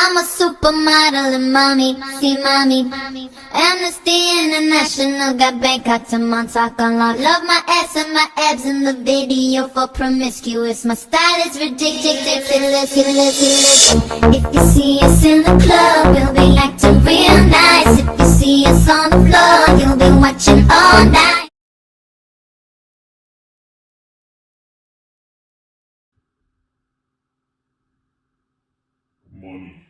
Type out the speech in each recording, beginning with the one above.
I'm a supermodel and mommy, see mommy. Amnesty International got Bangkok to Montauk unlocked. Love my ass and my abs in the video for promiscuous. My style is ridiculous. If you see us in the club, we'll be acting real nice. If you see us on the floor, you'll be watching all night. Money,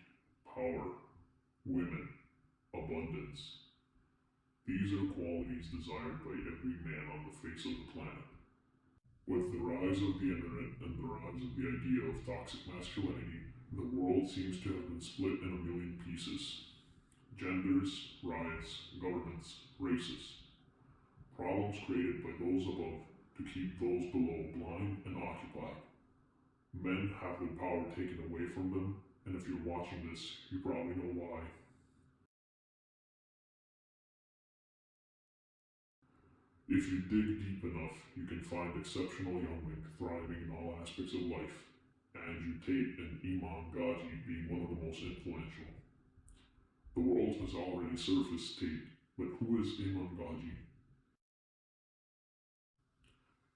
power, women, abundance. These are qualities desired by every man on the face of the planet. With the rise of the internet and the rise of the idea of toxic masculinity, the world seems to have been split in a million pieces. Genders, riots, governments, races. Problems created by those above to keep those below blind and occupied. Men have their power taken away from them, and if you're watching this, you probably know why. If you dig deep enough, you can find exceptional young men thriving in all aspects of life, Andrew Tate and Iman Gadzhi being one of the most influential. The world has already surfaced Tate, but who is Iman Gadzhi?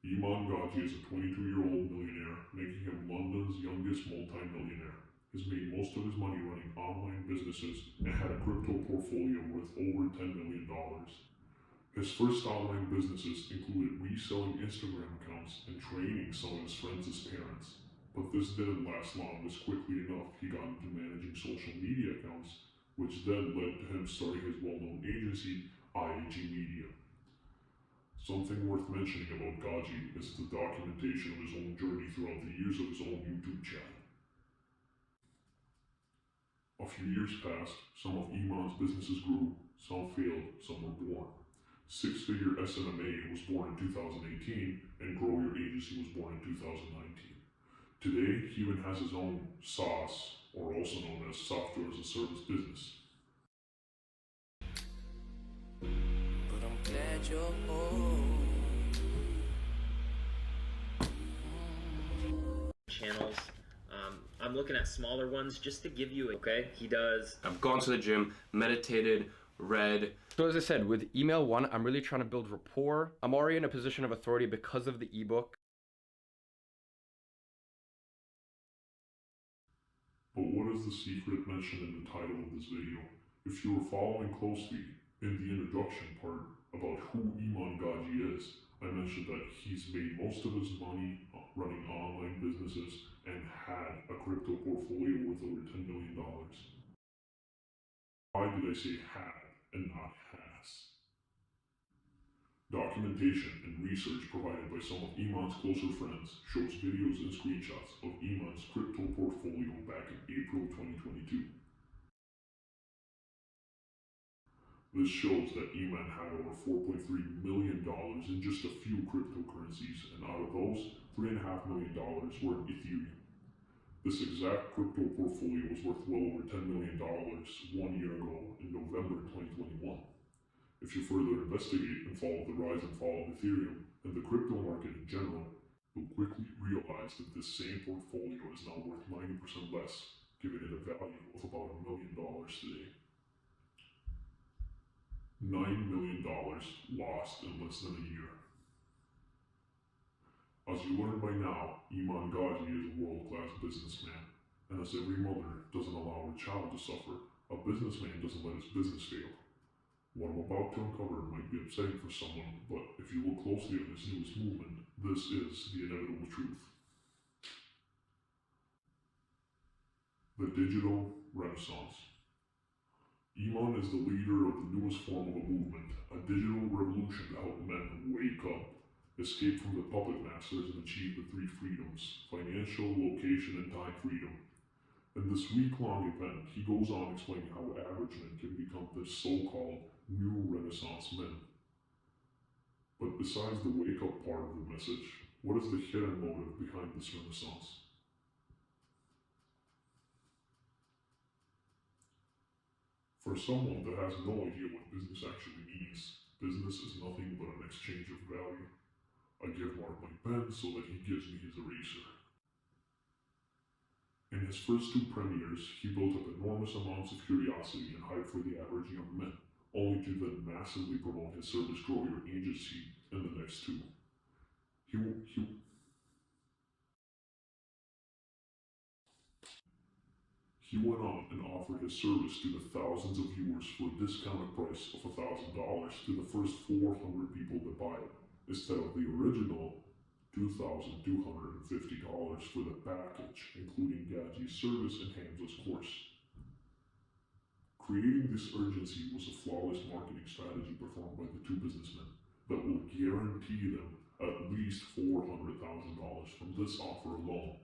Iman Gadzhi is a 22-year-old millionaire, making him London's youngest multimillionaire. Has made most of his money running online businesses and had a crypto portfolio worth over $10 million. His first online businesses included reselling Instagram accounts and training some of his friends as parents. But this didn't last long, as quickly enough he got into managing social media accounts, which then led to him starting his well-known agency, IAG Media. Something worth mentioning about Gadzhi is the documentation of his own journey throughout the years of his own YouTube channel. A few years passed, some of Iman's businesses grew, some failed, some were born. Six-figure SNMA was born in 2018, and Grow Your Agency was born in 2019. Today, he even has his own SaaS, or also known as Software as a Service business. But I'm glad you're home. Channels. I'm looking at smaller ones just to give you, okay? He does. I've gone to the gym, meditated, read. So as I said, with email one, I'm really trying to build rapport. I'm already in a position of authority because of the ebook. But what is the secret mentioned in the title of this video? If you were following closely in the introduction part about who Iman Gadzhi is, I mentioned that he's made most of his money running online businesses and had a crypto portfolio worth over $10 million. Why did I say had and not has? Documentation and research provided by some of Iman's closer friends shows videos and screenshots of Iman's crypto portfolio back in April 2022. This shows that Iman had over $4.3 million in just a few cryptocurrencies, and out of those, $3.5 million were in Ethereum. This exact crypto portfolio was worth well over $10 million 1 year ago in November 2021. If you further investigate and follow the rise and fall of Ethereum and the crypto market in general, you'll quickly realize that this same portfolio is now worth 90% less, giving it a value of about $1 million today. $9 million lost in less than a year. As you learn by now, Iman Gadzhi is a world-class businessman, and as every mother doesn't allow her child to suffer, a businessman doesn't let his business fail. What I'm about to uncover might be upsetting for someone, but if you look closely at his newest movement, this is the inevitable truth. The digital renaissance. Iman is the leader of the newest form of a movement, a digital revolution to help men wake up, escape from the puppet masters, and achieve the three freedoms: financial, location, and time freedom. In this week-long event, he goes on explaining how average men can become the so-called new Renaissance men. But besides the wake-up part of the message, what is the hidden motive behind this renaissance? For someone that has no idea what business actually means, business is nothing but an exchange of value. I give Mark my pen so that he gives me his eraser. In his first two premieres, he built up enormous amounts of curiosity and hype for the average young man, only to then massively promote his service grow your agency in the next two. He went on and offered his service to the thousands of viewers for a discounted price of $1,000 to the first 400 people that buy it, instead of the original $2,250 for the package, including Gadzhi's service and Hamza's course. Creating this urgency was a flawless marketing strategy performed by the two businessmen that will guarantee them at least $400,000 from this offer alone.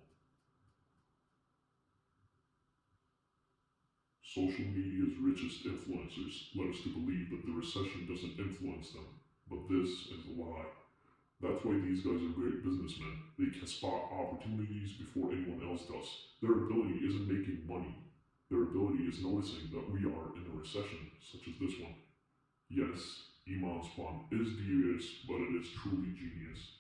Social media's richest influencers led us to believe that the recession doesn't influence them, but this is a lie. That's why these guys are great businessmen. They can spot opportunities before anyone else does. Their ability isn't making money. Their ability is noticing that we are in a recession, such as this one. Yes, Iman's fund is devious, but it is truly genius.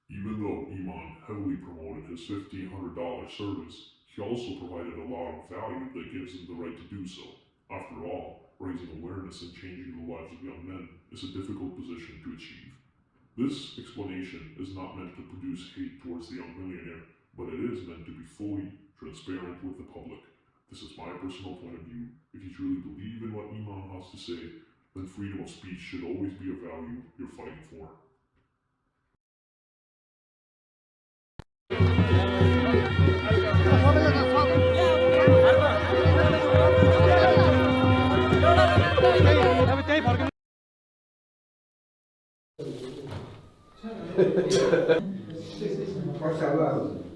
Even though Iman heavily promoted his $1,500 service, he also provided a lot of value that gives him the right to do so. After all, raising awareness and changing the lives of young men is a difficult position to achieve. This explanation is not meant to produce hate towards the young millionaire, but it is meant to be fully transparent with the public. This is my personal point of view. If you truly believe in what Iman has to say, then freedom of speech should always be a value you're fighting for. Maşallah.